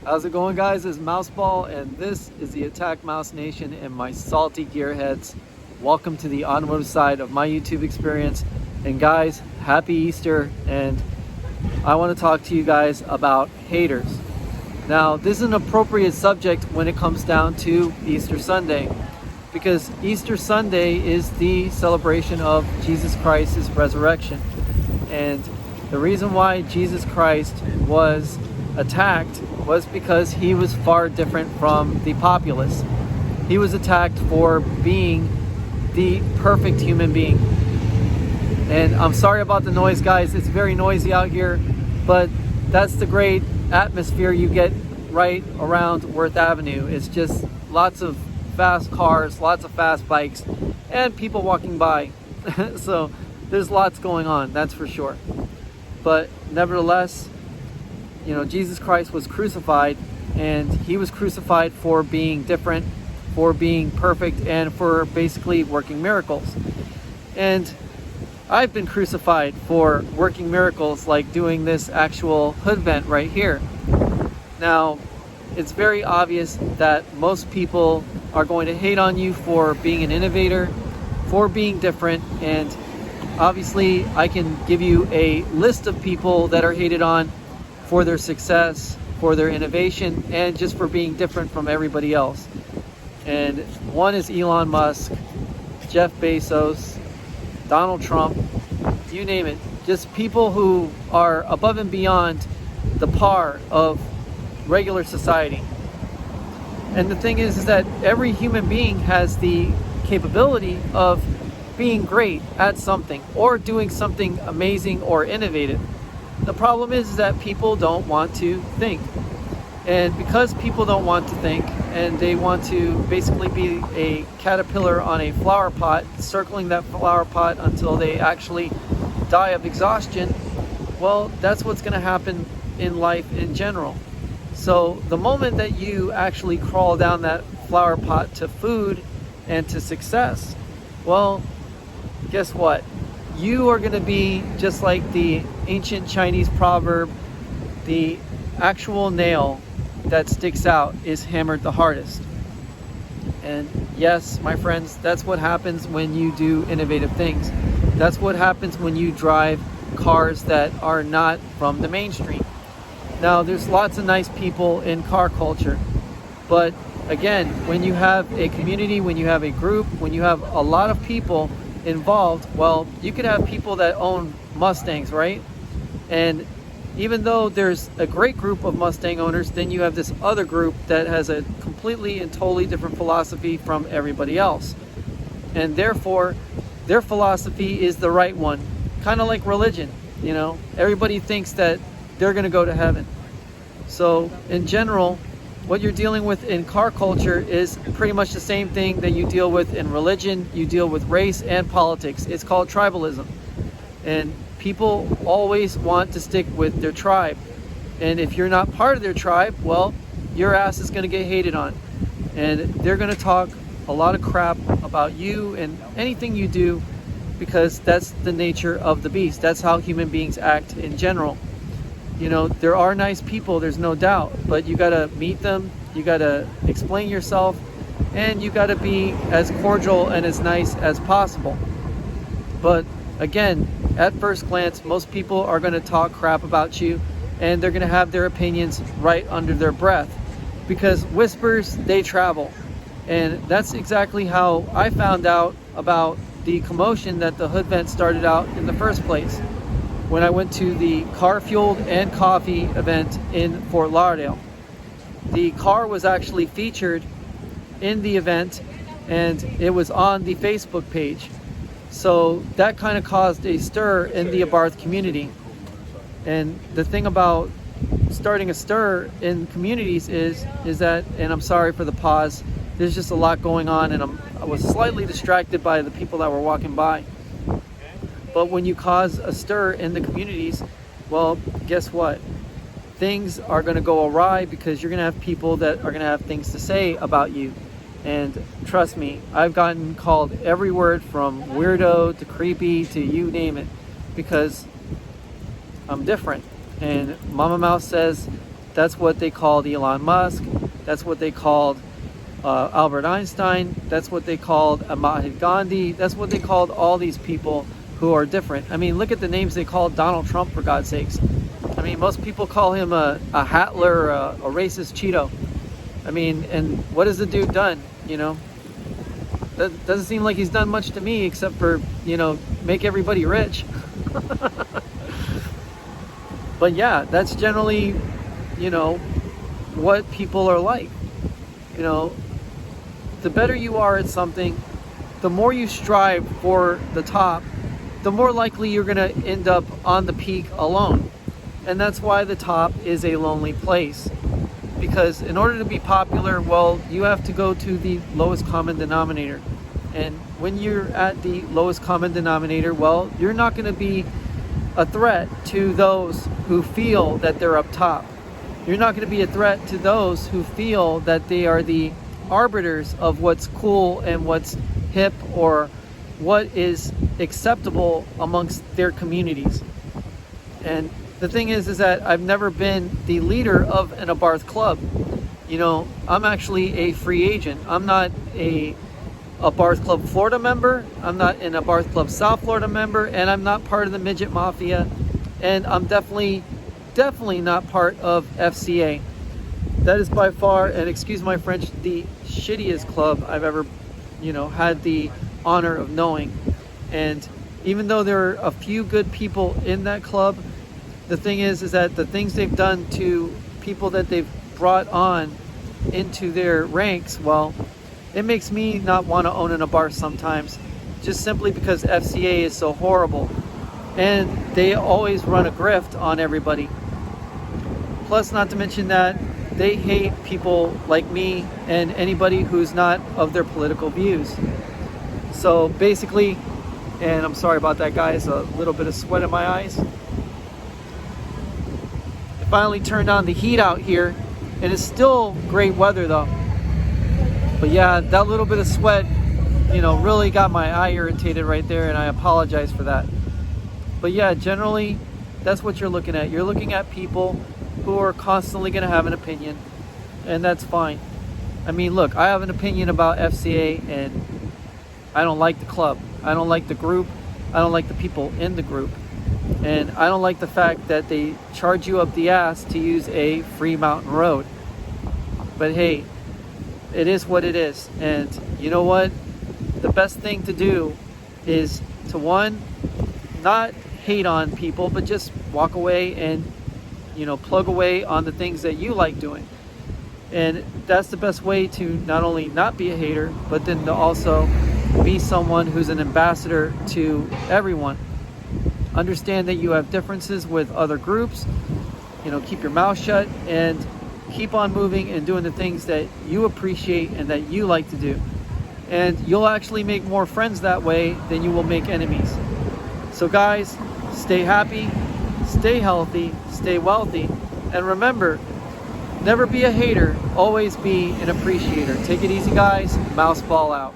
How's it going, guys? It's Mouseball, and this is the AttackMouse Nation and my salty gearheads. Welcome to the automotive side of my YouTube experience. And guys, happy Easter, and I want to talk to you guys about haters. Now, this is an appropriate subject when it comes down to Easter Sunday, because Easter Sunday is the celebration of Jesus Christ's resurrection. And the reason why Jesus Christ was attacked was because he was far different from the populace. He was attacked for being the perfect human being. And I'm sorry about the noise, guys. It's very noisy out here, but that's the great atmosphere you get right around Worth Avenue. It's just lots of fast cars, lots of fast bikes, and people walking by. So there's lots going on, that's for sure. But nevertheless, you know, Jesus Christ was crucified, and he was crucified for being different, for being perfect, and for basically working miracles. And I've been crucified for working miracles, like doing this actual hood vent right here. Now, it's very obvious that most people are going to hate on you for being an innovator, for being different, and obviously I can give you a list of people that are hated on for their success, for their innovation, and just for being different from everybody else. And one is Elon Musk, Jeff Bezos, Donald Trump, you name it. Just people who are above and beyond the par of regular society. And the thing is that every human being has the capability of being great at something or doing something amazing or innovative. The problem is that people don't want to think. And because people don't want to think, and they want to basically be a caterpillar on a flower pot, circling that flower pot until they actually die of exhaustion, well, that's what's going to happen in life in general. So the moment that you actually crawl down that flower pot to food and to success, well, guess what? You are going to be just like the ancient Chinese proverb, the actual nail that sticks out is hammered the hardest. And yes, my friends, that's what happens when you do innovative things. That's what happens when you drive cars that are not from the mainstream. Now, there's lots of nice people in car culture, but again, when you have a community, when you have a group, when you have a lot of people involved, well, you could have people that own Mustangs, right? And even though there's a great group of Mustang owners, then you have this other group that has a completely and totally different philosophy from everybody else. And therefore, their philosophy is the right one. Kind of like religion, you know? Everybody thinks that they're going to go to heaven. So, in general, what you're dealing with in car culture is pretty much the same thing that you deal with in religion, you deal with race and politics. It's called tribalism. And people always want to stick with their tribe. And if you're not part of their tribe, well, your ass is going to get hated on. And they're going to talk a lot of crap about you and anything you do, because that's the nature of the beast. That's how human beings act in general. You know, there are nice people, there's no doubt, but you got to meet them, you got to explain yourself, and you got to be as cordial and as nice as possible. But again, at first glance, most people are going to talk crap about you, and they're going to have their opinions right under their breath, because whispers, they travel. And that's exactly how I found out about the commotion that the hood vent started out in the first place, when I went to the car fueled and coffee event in Fort Lauderdale. The car was actually featured in the event, and it was on the Facebook page. So that kind of caused a stir in the ABARTH community. And the thing about starting a stir in communities is that, and I'm sorry for the pause, there's just a lot going on, and I was slightly distracted by the people that were walking by. But when you cause a stir in the communities, well, guess what? Things are going to go awry, because you're going to have people that are going to have things to say about you. And trust me, I've gotten called every word from weirdo to creepy to you name it, because I'm different. And Mama Mouse says That's what they called Elon Musk. That's what they called Albert Einstein. That's what they called Mahatma Gandhi. That's what they called all these people who are different. I mean, look at the names they called Donald Trump, for God's sakes. I mean, most people call him a Hatler, a racist Cheeto. I mean, and what has the dude done, you know? That doesn't seem like he's done much to me except for, you know, make everybody rich. But yeah, that's generally, you know, what people are like. You know, the better you are at something, the more you strive for the top, the more likely you're going to end up on the peak alone. And that's why the top is a lonely place. Because in order to be popular, well, you have to go to the lowest common denominator. And when you're at the lowest common denominator, well, you're not going to be a threat to those who feel that they're up top. You're not going to be a threat to those who feel that they are the arbiters of what's cool and what's hip or what is acceptable amongst their communities. And the thing is that I've never been the leader of an ABARTH club. You know, I'm actually a free agent. I'm not a ABARTH Club Florida member. I'm not an ABARTH Club South Florida member, and I'm not part of the Midget Mafia. And I'm definitely not part of FCA. That is by far, and excuse my French, the shittiest club I've ever, you know, had the honor of knowing. And even though there are a few good people in that club, the thing is that the things they've done to people that they've brought on into their ranks, well, it makes me not want to own an ABARTH sometimes, just simply because FCA is so horrible. And they always run a grift on everybody. Plus, not to mention that they hate people like me and anybody who's not of their political views. So basically, and I'm sorry about that, guys, a little bit of sweat in my eyes. I finally turned on the heat out here, and it's still great weather though. But yeah, that little bit of sweat, you know, really got my eye irritated right there, and I apologize for that. But yeah, generally, that's what you're looking at. You're looking at people who are constantly going to have an opinion, and that's fine. I mean, look, I have an opinion about FCA, and I don't like the club. I don't like the group. I don't like the people in the group. And I don't like the fact that they charge you up the ass to use a free mountain road. But hey, it is what it is. And you know what? The best thing to do is to, one, not hate on people, but just walk away and, you know, plug away on the things that you like doing. And that's the best way to not only not be a hater, but then to also be someone who's an ambassador to everyone. Understand that you have differences with other groups. You know, keep your mouth shut and keep on moving and doing the things that you appreciate and that you like to do. And you'll actually make more friends that way than you will make enemies. So guys, stay happy, stay healthy, stay wealthy, and remember, never be a hater, always be an appreciator. Take it easy, guys. Mouse ball out.